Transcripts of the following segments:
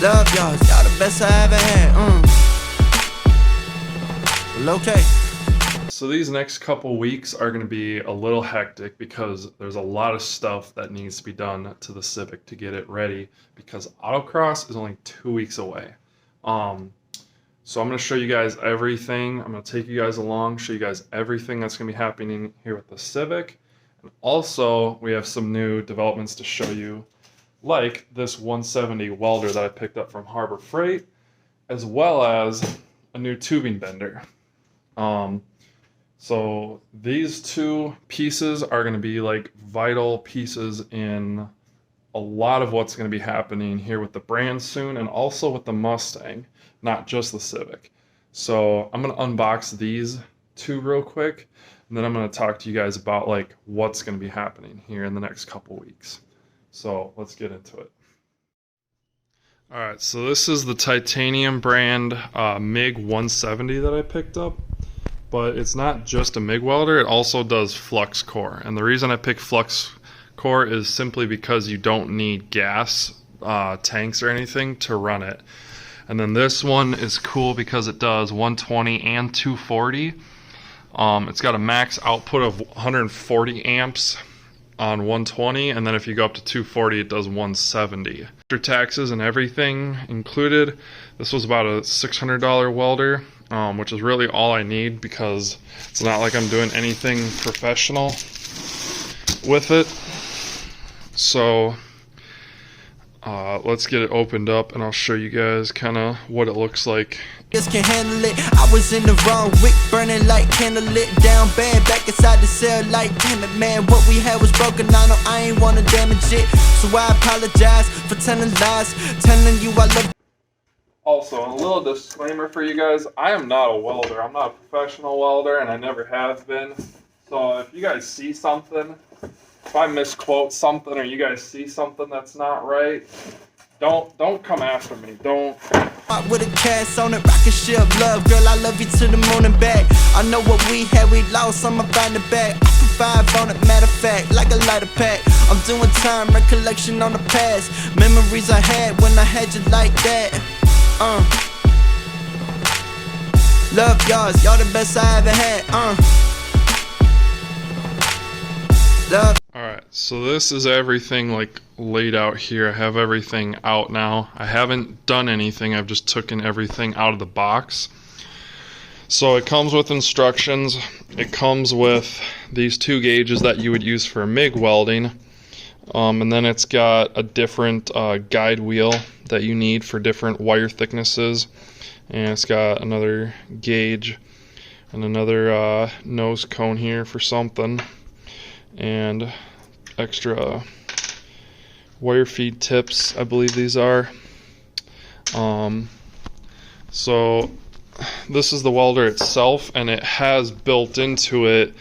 Love y'all the best I ever had. Well, okay. So these next couple weeks are going to be a little hectic because there's a lot of stuff that needs to be done to the Civic to get it ready, because autocross is only 2 weeks away. So I'm going to show you guys everything. I'm going to take you guys along, show you guys everything that's going to be happening here with the Civic. And also, we have some new developments to show you, like this 170 welder that I picked up from Harbor Freight, as well as a new tubing bender. So these two pieces are going to be like vital pieces in a lot of what's going to be happening here with the brand soon, and also with the Mustang, not just the Civic. So I'm going to unbox these two real quick, and then I'm going to talk to you guys about like what's going to be happening here in the next couple weeks. So let's get into it. Alright, so this is the titanium brand MIG 170 that I picked up. But it's not just a MIG welder, it also does FLUX CORE. And the reason I picked FLUX CORE is simply because you don't need gas tanks or anything to run it. And then this one is cool because it does 120 and 240. It's got a max output of 140 amps on 120, and then if you go up to 240 it does 170. After taxes and everything included, this was about a $600 welder, which is really all I need because it's not like I'm doing anything professional with it. So let's get it opened up and I'll show you guys kind of what it looks like. Just can't handle it. I was in the wrong wick, burning like candle lit down bad, back inside the cell like damn it, man. What we had was broken. I know I ain't wanna damage it, so I apologize for telling lies, telling you I love. Also, a little disclaimer for you guys, I am not a welder. I'm not a professional welder, and I never have been. So if you guys see something, if I misquote something or you guys see something that's not right, don't come after me. Don't. With a cast on it, rocket ship love, girl, I love you to the moon and back. I know what we had, we lost, I'ma find it back. I can 5 on it, matter of fact, like a lighter pack. I'm doing time, recollection on the past, memories I had when I had you like that. Love y'all the best I ever had. Love. Alright, so this is everything like laid out here. I have everything out now. I haven't done anything, I've just taken everything out of the box. So it comes with instructions. It comes with these 2 gauges that you would use for MIG welding. And then it's got a different guide wheel that you need for different wire thicknesses. And it's got another gauge and another nose cone here for something. And extra wire feed tips, I believe these are. So this is the welder itself, and it has built into it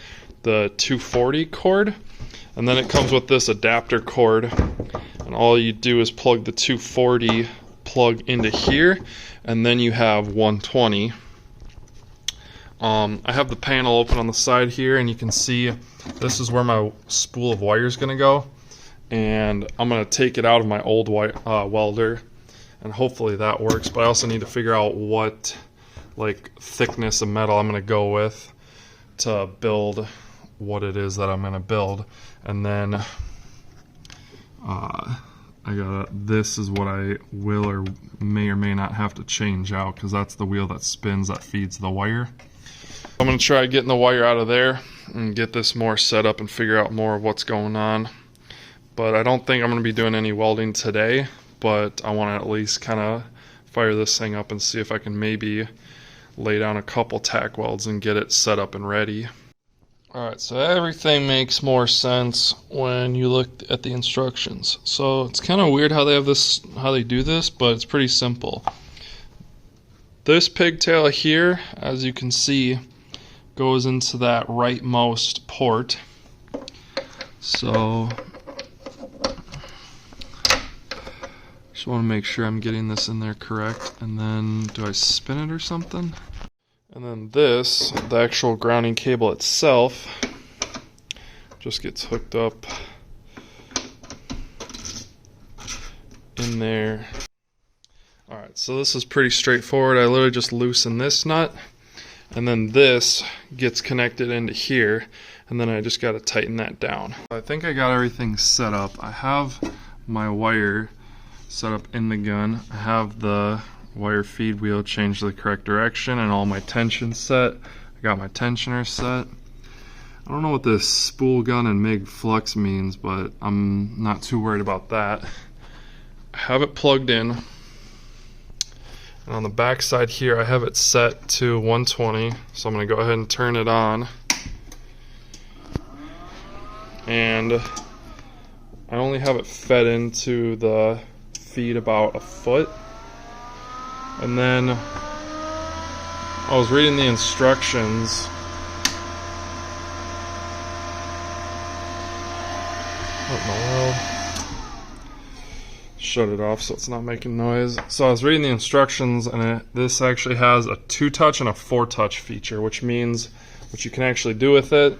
the 240 cord, and then it comes with this adapter cord, and all you do is plug the 240 plug into here, and then you have 120. I have the panel open on the side here, and you can see this is where my spool of wire is going to go, and I'm going to take it out of my old welder, and hopefully that works. But I also need to figure out what like thickness of metal I'm going to go with to build what it is that I'm going to build. And then this is what I will or may not have to change out, because that's the wheel that spins that feeds the wire. I'm going to try getting the wire out of there and get this more set up and figure out more of what's going on. But I don't think I'm going to be doing any welding today, but I want to at least kind of fire this thing up and see if I can maybe lay down a couple tack welds and get it set up and ready. Alright, so everything makes more sense when you look at the instructions. So it's kind of weird how they do this, but it's pretty simple. This pigtail here, as you can see, goes into that rightmost port. So just want to make sure I'm getting this in there correct. And then do I spin it or something? And then this, the actual grounding cable itself, just gets hooked up in there. Alright, so this is pretty straightforward. I literally just loosen this nut, and then this gets connected into here, and then I just got to tighten that down. I think I got everything set up. I have my wire set up in the gun. I have the wire feed wheel changed to the correct direction and all my tension set. I got my tensioner set. I don't know what this spool gun and MIG flux means, but I'm not too worried about that. I have it plugged in. And on the back side here, I have it set to 120, so I'm going to go ahead and turn it on. And I only have it fed into the feed about a foot. And then I was reading the instructions. What in the world? Shut it off so it's not making noise. So I was reading the instructions, and this actually has a 2-touch and a 4-touch feature, which means what you can actually do with it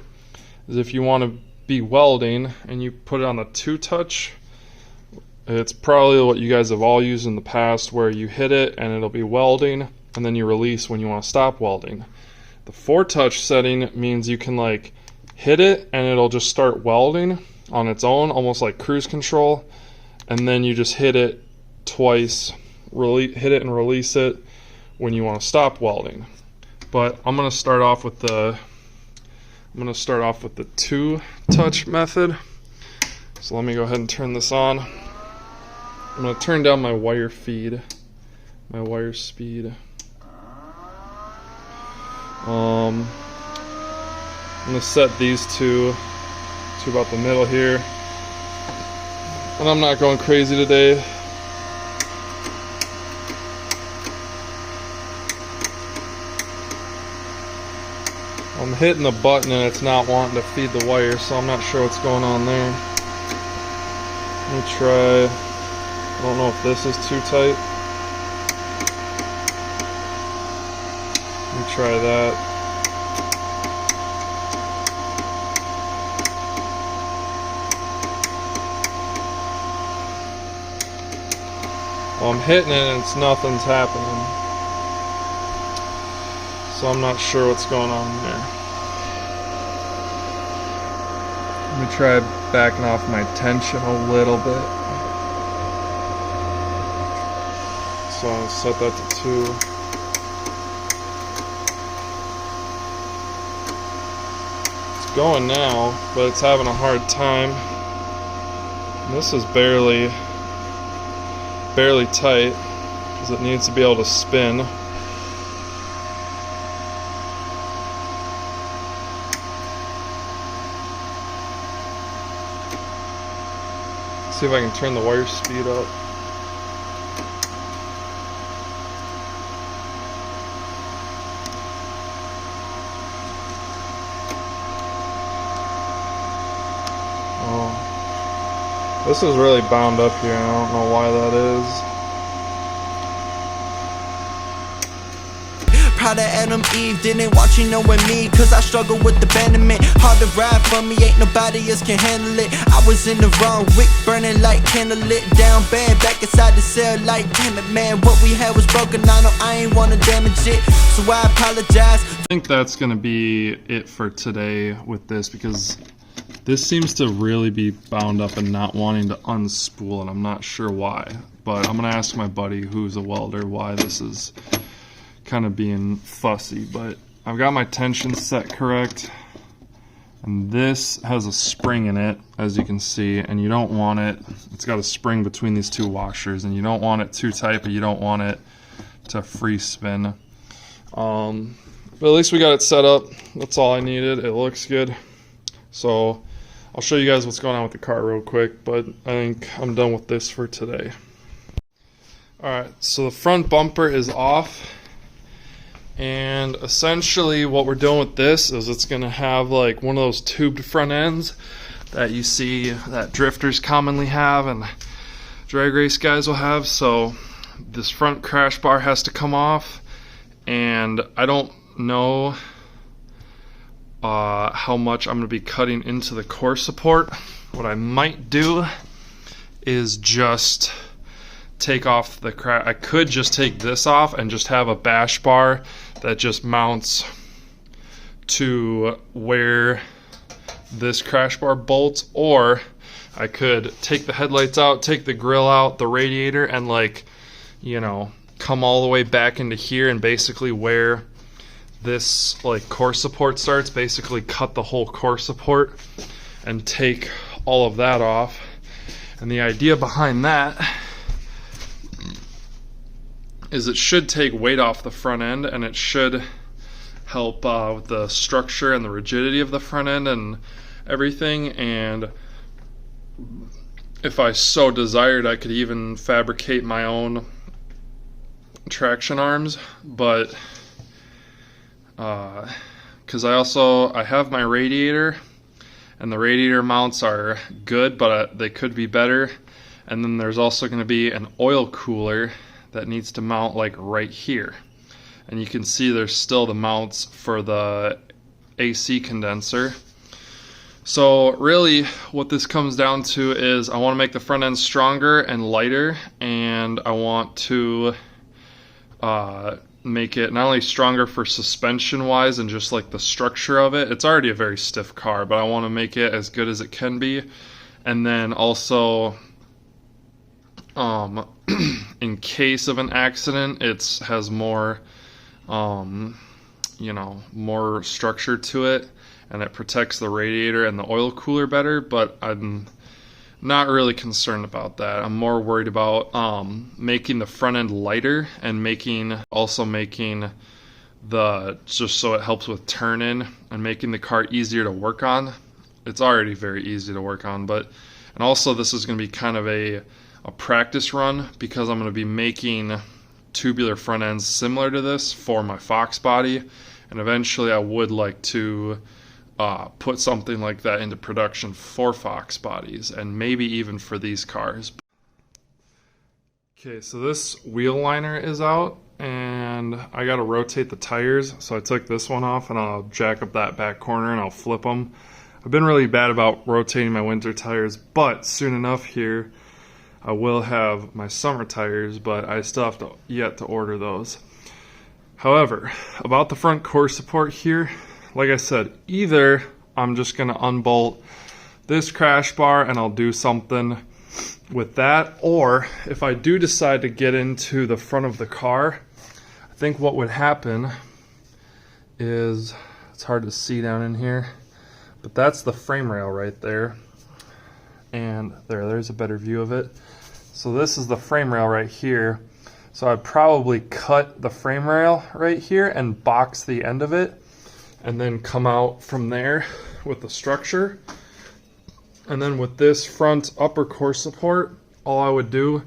is if you want to be welding and you put it on the 2-touch, it's probably what you guys have all used in the past, where you hit it and it'll be welding, and then you release when you want to stop welding. The 4-touch setting means you can like hit it and it'll just start welding on its own, almost like cruise control. And then you just hit it twice, hit it and release it when you want to stop welding. But I'm going to start off with the 2-touch method. So let me go ahead and turn this on. I'm going to turn down my wire feed, my wire speed. I'm going to set these two to about the middle here. And I'm not going crazy today. I'm hitting the button and it's not wanting to feed the wire, so I'm not sure what's going on there. Let me try. I don't know if this is too tight. Let me try that. Well, I'm hitting it and nothing's happening. So I'm not sure what's going on there. Let me try backing off my tension a little bit. So I'll set that to 2. It's going now, but it's having a hard time. And this is barely tight, because it needs to be able to spin. See if I can turn the wire speed up. Oh. This is really bound up here, and I don't know why that is. Proud of Adam Eve, didn't want you knowing me, cause I struggle with abandonment. Hard to ride for me, ain't nobody else can handle it. I was in the wrong, wick burning like candle lit. Down bad, back inside the cell like, damn it man, what we had was broken, I know I ain't wanna damage it, so I apologize. I think that's gonna be it for today with this, because this seems to really be bound up and not wanting to unspool, and I'm not sure why. But I'm gonna ask my buddy who's a welder why this is kind of being fussy. But I've got my tension set correct, and this has a spring in it, as you can see, and you don't want it, it's got a spring between these 2 washers, and you don't want it too tight, but you don't want it to free spin. But at least we got it set up. That's all I needed. It looks good. So I'll show you guys what's going on with the car real quick, but I think I'm done with this for today. Alright, so the front bumper is off, and essentially what we're doing with this is it's going to have like one of those tubed front ends that you see that drifters commonly have and drag race guys will have. So this front crash bar has to come off, and I don't know how much I'm going to be cutting into the core support. What I might do is just take off the I could just take this off and just have a bash bar that just mounts to where this crash bar bolts, or I could take the headlights out, take the grill out, the radiator, and like, you know, come all the way back into here and basically where this like core support starts, basically cut the whole core support and take all of that off. And the idea behind that is it should take weight off the front end, and it should help with the structure and the rigidity of the front end and everything. And if I so desired, I could even fabricate my own traction arms, but because I have my radiator, and the radiator mounts are good, but they could be better. And then there's also going to be an oil cooler that needs to mount like right here, and you can see there's still the mounts for the AC condenser. So really what this comes down to is I want to make the front end stronger and lighter, and I want to make it not only stronger for suspension wise and just like the structure of it. It's already a very stiff car, but I want to make it as good as it can be. And then also in case of an accident, it has more you know, more structure to it, and it protects the radiator and the oil cooler better. But I'm not really concerned about that. I'm more worried about making the front end lighter, and also making the, just so it helps with turn in and making the car easier to work on. It's already very easy to work on, but, and also this is going to be kind of a practice run, because I'm going to be making tubular front ends similar to this for my Fox body, and eventually I would like to put something like that into production for Fox bodies, and maybe even for these cars. Okay, so this wheel liner is out, and I got to rotate the tires, so I took this one off, and I'll jack up that back corner and I'll flip them. I've been really bad about rotating my winter tires, but soon enough here I will have my summer tires, but I still have yet to order those. However, about the front core support here, like I said, either I'm just going to unbolt this crash bar and I'll do something with that, or if I do decide to get into the front of the car, I think what would happen is, it's hard to see down in here, but that's the frame rail right there, and there's a better view of it. So this is the frame rail right here. So I'd probably cut the frame rail right here and box the end of it, and then come out from there with the structure. And then with this front upper core support, all I would do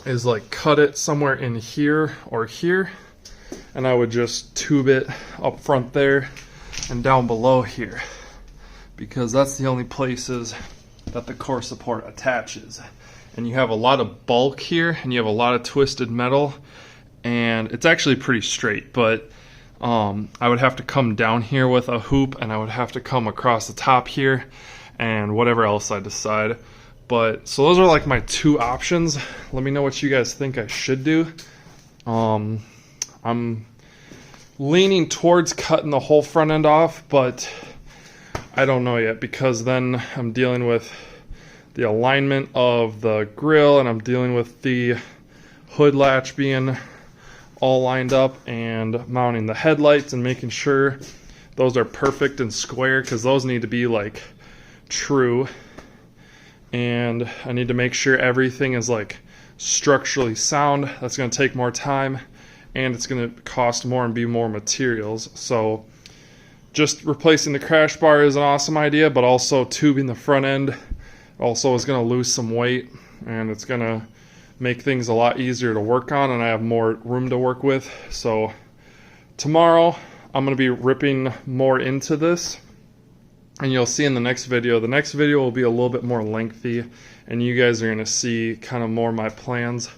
is like cut it somewhere in here or here, and I would just tube it up front there and down below here, because that's the only places that the core support attaches. And you have a lot of bulk here, and you have a lot of twisted metal, and it's actually pretty straight, but I would have to come down here with a hoop, and I would have to come across the top here, and whatever else I decide. But so those are like my two options. Let me know what you guys think I should do. I'm leaning towards cutting the whole front end off, but I don't know yet, because then I'm dealing with the alignment of the grill, and I'm dealing with the hood latch being all lined up, and mounting the headlights and making sure those are perfect and square, because those need to be like true. And I need to make sure everything is like structurally sound. That's going to take more time, and it's going to cost more and be more materials. So just replacing the crash bar is an awesome idea, but also tubing the front end also is going to lose some weight, and it's going to make things a lot easier to work on, and I have more room to work with. So tomorrow I'm going to be ripping more into this, and you'll see in the next video. The next video will be a little bit more lengthy, and you guys are going to see kind of more my plans.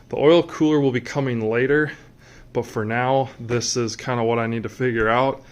The oil cooler will be coming later, but for now this is kind of what I need to figure out.